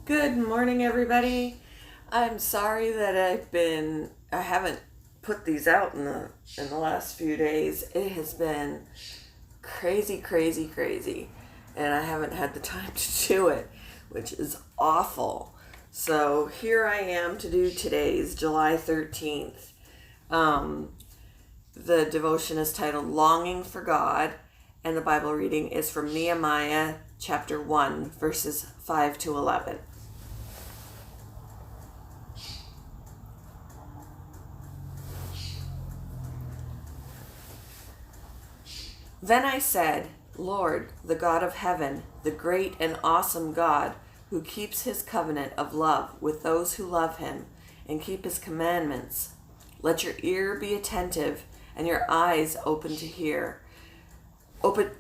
Good morning, everybody. I'm sorry that I haven't put these out in the last few days. It has been crazy, crazy, crazy, and I haven't had the time to do it, which is awful. So here I am to do today's July 13th. The devotion is titled Longing for God, and the Bible reading is from Nehemiah chapter 1, verses 5 to 11. Then I said, Lord, the God of heaven, the great and awesome God, who keeps his covenant of love with those who love him and keep his commandments, let your ear be attentive and your eyes open to hear. Open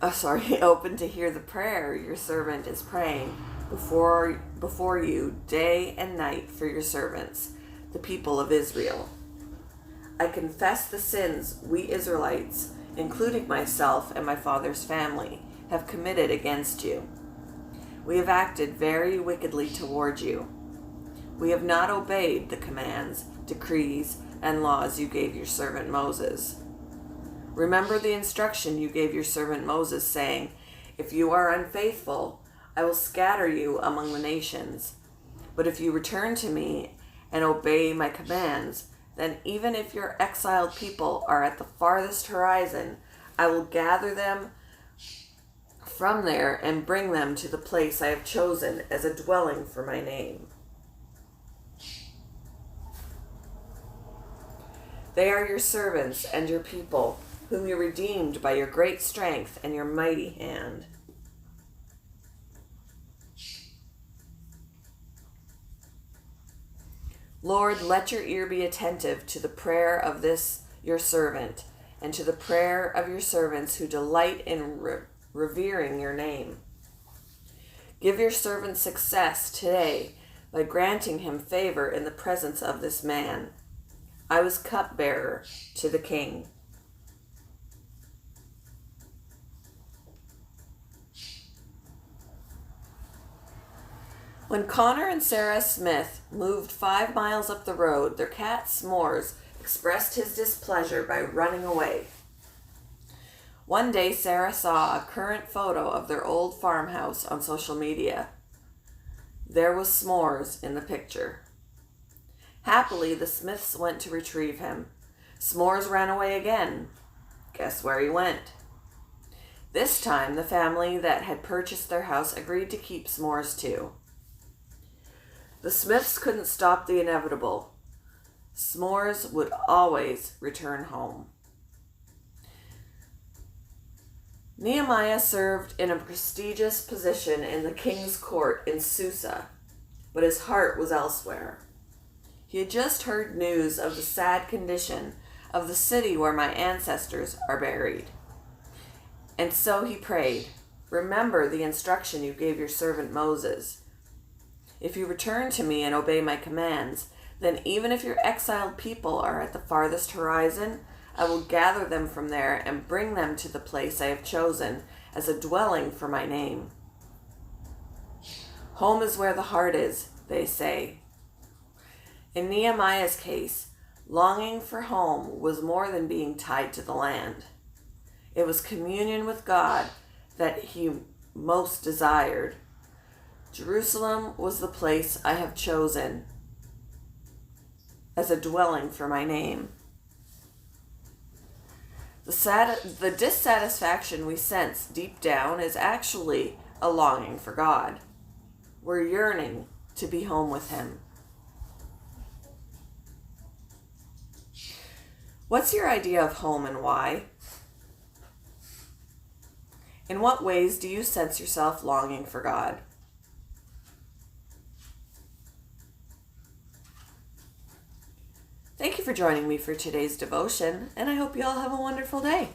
to hear the prayer your servant is praying before you day and night for your servants, the people of Israel. I confess the sins we Israelites, including myself and my father's family, have committed against you. We have acted very wickedly toward you. We have not obeyed the commands, decrees, and laws you gave your servant Moses. Remember the instruction you gave your servant Moses, saying, If you are unfaithful, I will scatter you among the nations. But if you return to me and obey my commands, then even if your exiled people are at the farthest horizon, I will gather them from there and bring them to the place I have chosen as a dwelling for my name. They are your servants and your people, whom you redeemed by your great strength and your mighty hand. Lord, let your ear be attentive to the prayer of this your servant, and to the prayer of your servants who delight in revering your name. Give your servant success today by granting him favor in the presence of this man. I was cupbearer to the king. When Connor and Sarah Smith moved 5 miles up the road, their cat S'mores expressed his displeasure by running away. One day, Sarah saw a current photo of their old farmhouse on social media. There was S'mores in the picture. Happily, the Smiths went to retrieve him. S'mores ran away again. Guess where he went? This time, the family that had purchased their house agreed to keep S'mores too. The Smiths couldn't stop the inevitable. S'mores would always return home. Nehemiah served in a prestigious position in the king's court in Susa, but his heart was elsewhere. He had just heard news of the sad condition of the city where my ancestors are buried. And so he prayed, Remember the instruction you gave your servant Moses. If you return to me and obey my commands, then even if your exiled people are at the farthest horizon, I will gather them from there and bring them to the place I have chosen as a dwelling for my name. Home is where the heart is, they say. In Nehemiah's case, longing for home was more than being tied to the land. It was communion with God that he most desired. Jerusalem was the place I have chosen as a dwelling for my name. The dissatisfaction we sense deep down is actually a longing for God. We're yearning to be home with him. What's your idea of home and why? In what ways do you sense yourself longing for God? Thank you for joining me for today's devotion, and I hope you all have a wonderful day.